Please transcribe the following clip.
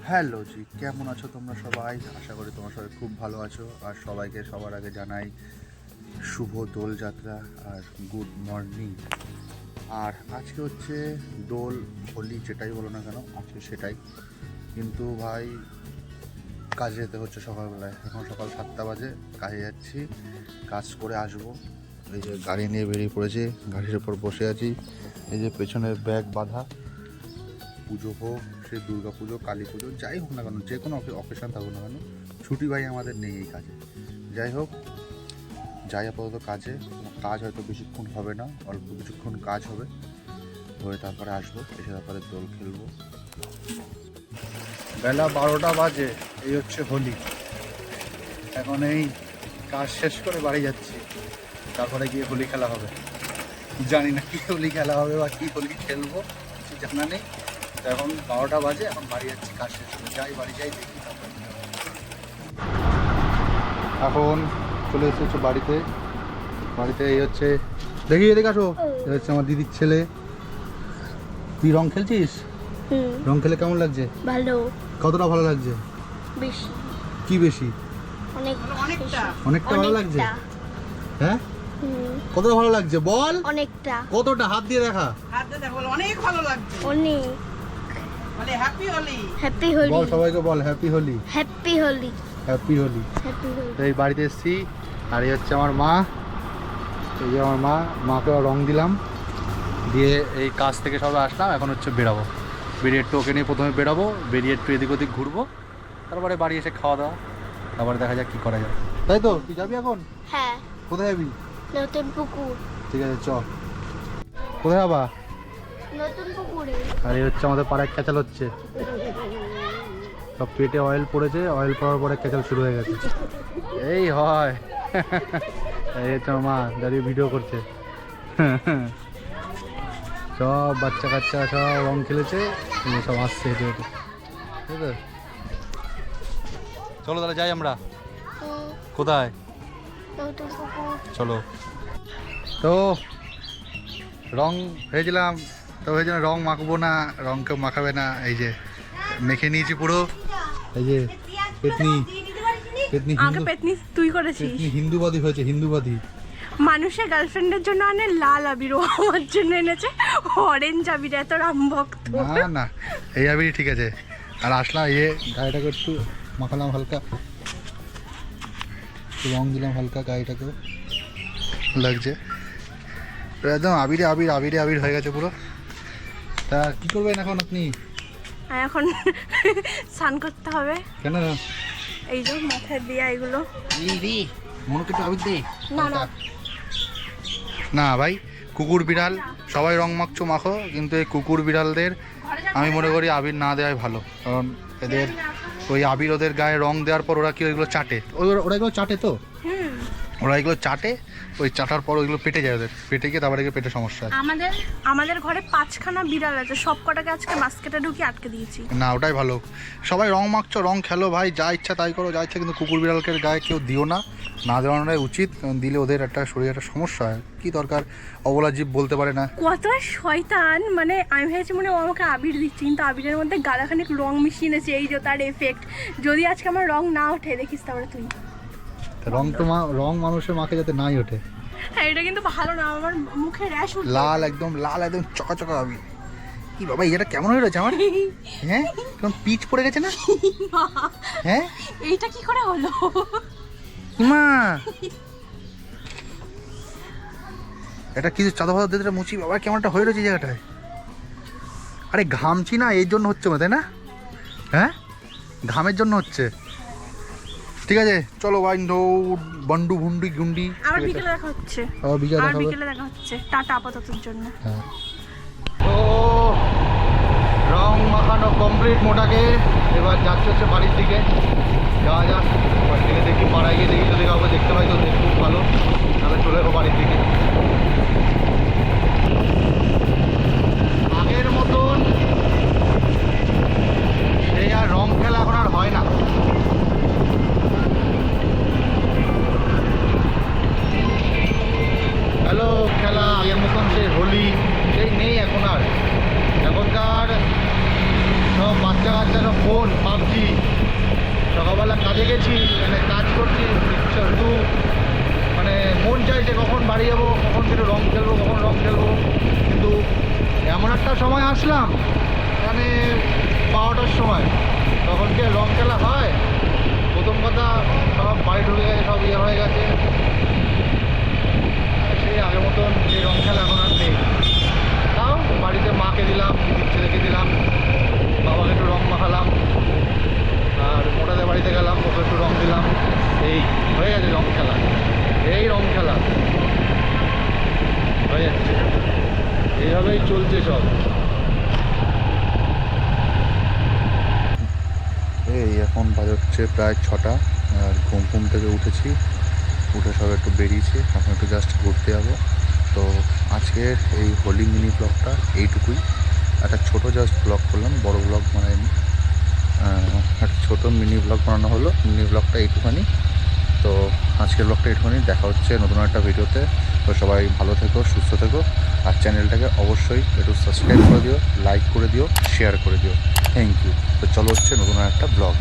Hello জি, কেমন আছো তোমরা সবাই? আশা করি তোমরা সবাই খুব ভালো আছো। আর সবাইকে সবার আগে জানাই শুভ দোলযাত্রা আর গুড মর্নিং। আর আজকে হচ্ছে দোল, হোলি, যেটাই বলো না কেন আজকে সেটাই। কিন্তু ভাই কাজে যেতে হচ্ছে সকালবেলায়। এখন সকাল 7টা বাজে, কাজে যাচ্ছি, কাজ করে আসবো। এই যে গাড়ি নিয়ে বেরিয়ে পড়েছি, গাড়ির ওপর বসে আছি। এই যে পেছনে ব্যাগ বাঁধা। পুজো হোক, সে দুর্গা পুজো, কালী পুজো, যাই হোক না কেন, যে কোনো অকেশান থাকুক না কেন, ছুটি ভাই আমাদের নেই এই কাজে। যাই হোক, যাই আপাতত কাজে। কাজ হয়তো বেশিক্ষণ হবে না, অল্প কিছুক্ষণ কাজ হবে, হয়ে তারপরে আসবো, এসে তারপরে দোল খেলবো। বেলা 12টা বাজে, এই হচ্ছে হোলি। এখন এই কাজ শেষ করে বাড়ি যাচ্ছি, তারপরে গিয়ে হোলি খেলা হবে। জানি না কী হোলি খেলা হবে বা কী হোলি খেলবো, কিছু জানা নেই। এখন 12টা বাজে, এখন বাড়ি যাচ্ছি, কাজ শেষ করে যাই, বাড়ি যাই, দেখি তারপর। এখন চলে এসেছে বাড়িতে। এই হচ্ছে, দেখি এদিকে আসো, এই হচ্ছে আমার দিদির ছেলে। তুই রং খেলছিস? রং খেলে কেমন লাগছে? ভালো। কতটা ভালো লাগছে? বেশি। কি বেশি? অনেকটা ভালো লাগছে। হ্যাঁ, কতটা ভালো লাগছে বল? অনেকটা। কতটা? হাত দিয়ে দেখা। বল অনেক ভালো লাগছে। অনেক। বলে হ্যাপি হোলি। হ্যাপি হোলি। বল সবাইকে, বল happy Holi. Happy Holi. Happy Holi. Happy Holi. এই বাড়িতে এসেছি, আর এই হচ্ছে আমার মা। এই যে আমার মাকে রং দিলাম, দিয়ে এই কাজ থেকে সবাই আসলাম। এখন হচ্ছে বেরাবো, বেরিয়ে একটু ওকে নিয়ে প্রথমে বেরাবো, বেরিয়ে একটু এদিক ওদিক ঘুরবো, তারপরে বাড়ি এসে খাওয়া দাওয়া, তারপরে দেখা যাক কী করা যায়। তাই তো? তুই যাবি এখন? হ্যাঁ। কোথায় যাবি? নতুন পুকুর। ঠিক আছে, চ। কোথায় যাবা? নতুন পুকুরে। আর এই হচ্ছে আমাদের পাড়ায় ক্যাচাল হচ্ছে, সব পেটে অয়েল পড়েছে, অয়েল পড়ার পরে ক্যাচাল শুরু হয়ে গেছে। এই হয়। এই হচ্ছে আমার মা দাঁড়িয়ে ভিডিও করছে। সব বাচ্চা কাচ্চা সব রং খেলেছে, সব আসছে হেঁটে হেঁটে। ঠিক আছে, চলো তাহলে যাই আমরা। কোথায়? নতুন পুকুর। চলো। তো রং ভেবেছিলাম, রং মাখবো না, রং কেউ মাখাবে না। এই যে মেখে নিয়েছি পুরো। এই যে পেতনি, আগে পেতনি তুই করেছিস। হিন্দুবাদী হয়েছে, হিন্দুবাদী। মানুষের গার্লফ্রেন্ডের জন্য আনে লাল আবির, ও আমার জন্য এনেছে অরেঞ্জ আবির। এত রাম ভক্ত। না না, এই আবিরই ঠিক আছে। আর আসলাম, এই গাড়িটাকে একটু মাখালাম হালকা, একটু রং দিলাম হালকা, গাড়িটাকেও লাগছে একদম আবিরে আবির, আবিরে আবির হয়ে গেছে পুরো। তা কি করবেন এখন আপনি? এখন স্নান করতে হবে। কেন? এই যে মাথায় দিয়া এগুলো। মনে কিছু আবির দে না না না ভাই, কুকুর বিড়াল সবাই রং মাখছো মাখো, কিন্তু এই কুকুর বিড়ালদের আমি মনে করি আবির না দেওয়াই ভালো। কারণ এদের ওই আবির ওদের গায়ে রং দেওয়ার পর ওরা কি ওইগুলো চাটে, ওরা এগুলো চাটে, তো ওরা এগুলো চাটে, ওই চাটার পর ওইগুলো পেটে যায়, ওদের পেটে গিয়ে তারপরে পেটে সমস্যা হয়। আমাদের ঘরে 5খানা বিড়াল আছে, সব কটাকে আজকে মাস্কেটে ঢুকিয়ে আটকে দিয়েছি। না, ওটাই ভালো। সবাই রং মাখছো, রং খেলো ভাই, যা ইচ্ছা তাই করো, যা ইচ্ছা, কিন্তু কুকুর বিড়ালকে গায়ে কেউ দিও না, না দেওয়ানোটাই উচিত। দিলে ওদের একটা শরীরে একটা সমস্যা হয়। কি দরকার, অবলা জীব বলতে পারে না। কত শয়তান, মানে আমি ভেবেছি মনে ও আমাকে আবির দিচ্ছে, কিন্তু আবিরের মধ্যে গালাখানিক রং মিশিয়ে এনেছে, এই যে তার এফেক্ট। যদি আজকে আমার রং না ওঠে দেখিস তারপরে তুই। রং তো রং মানুষের মাকে যাতে নাই ওঠে। হ্যাঁ, এটা কিন্তু ভালো না, আমার মুখে র্যাশ উঠবে। লাল একদম চকাচকা আবির। কি বাবা, এটা কেমন হয়ে রয়েছে আমার? হ্যাঁ, কেমন পিচ পড়ে গেছে না? হ্যাঁ, এইটা কি করে হলো? মা এটা কিছু চাঁদা ফাদা দিতে মুচি, বাবা কেমন একটা হয়ে রয়েছে জায়গাটায়। আরে ঘামছি না, এই জন্য হচ্ছে, তাই না? হ্যাঁ, ঘামের জন্য হচ্ছে। ঠিক আছে, চলো ভাই, বন্ডু ভুন্ডি গুন্ডি। আবার বিকেলে দেখা হচ্ছে। বিকেলে দেখা হচ্ছে। টাটা আপাততর জন্য। হ্যাঁ, তো রং মাখানো কমপ্লিট মোটাকে। এবার যাচ্ছে হচ্ছে বাড়ির দিকে, যাওয়া যাক। এবার গেলে দেখি, পাড়ায় গিয়ে দেখি, যদি কাউকে দেখতে পাই তো খুব ভালো, তাহলে চলে যাবো বাড়ির দিকে। আগের মতন সেই আর রং খেলা এখন আর হয় না। হ্যালো, খেলা আগের মতন সেই হোলি সেই নেই এখন আর। এখনকার সব বাচ্চা কাচ্চা সব ফোন পাবজি, সকালবেলা কাজে গেছি, মানে কাজ করছি, শুধু মানে মন চাইছে কখন বাড়ি যাবো, কখন একটু রং খেলবো, কখন রং খেলবো। কিন্তু এমন একটা সময় আসলাম মানে 12টার সময়, তখন কি রং খেলা হয়? প্রথম কথা সব বাড়ি ঢুকে গেছে, সব ইয়ে হয়ে গেছে, সেই আগের মতন এই রং খেলা এখন আর নেই। তাও বাড়িতে মাকে দিলাম, ছেলেকে দিলাম, বাবাকে একটু রং মাখালাম, আর মোটাদের বাড়িতে গেলাম, ওকে একটু রং দিলাম। এই হয়ে গেছে রং খেলা, এই রং খেলা হয়ে যাচ্ছে, এইভাবেই চলছে সব। এই এখন বাজে হচ্ছে প্রায় 6টা, আর ঘুম থেকে উঠেছি, উঠে সব একটু বেরিয়েছি, এখন একটু জাস্ট ঘুরতে যাবো। তো আজকের এই হোলি মিনি ব্লগটা এইটুকুই, একটা ছোটো জাস্ট ব্লগ করলাম, বড় ব্লগ বানাইনি, একটা ছোটো মিনি ব্লগ বানানো হলো। মিনি ব্লগটা এইটুখানি। তো আজকের ব্লগটা এইটুখানি, দেখা হচ্ছে নতুন একটা ভিডিওতে। তো সবাই ভালো থেকো, সুস্থ থেকো, আর চ্যানেলটাকে অবশ্যই একটু সাবস্ক্রাইব করে দিও, লাইক করে দিও, শেয়ার করে দিও। Thank you. তো চলো হচ্ছে নতুন একটা ব্লগ।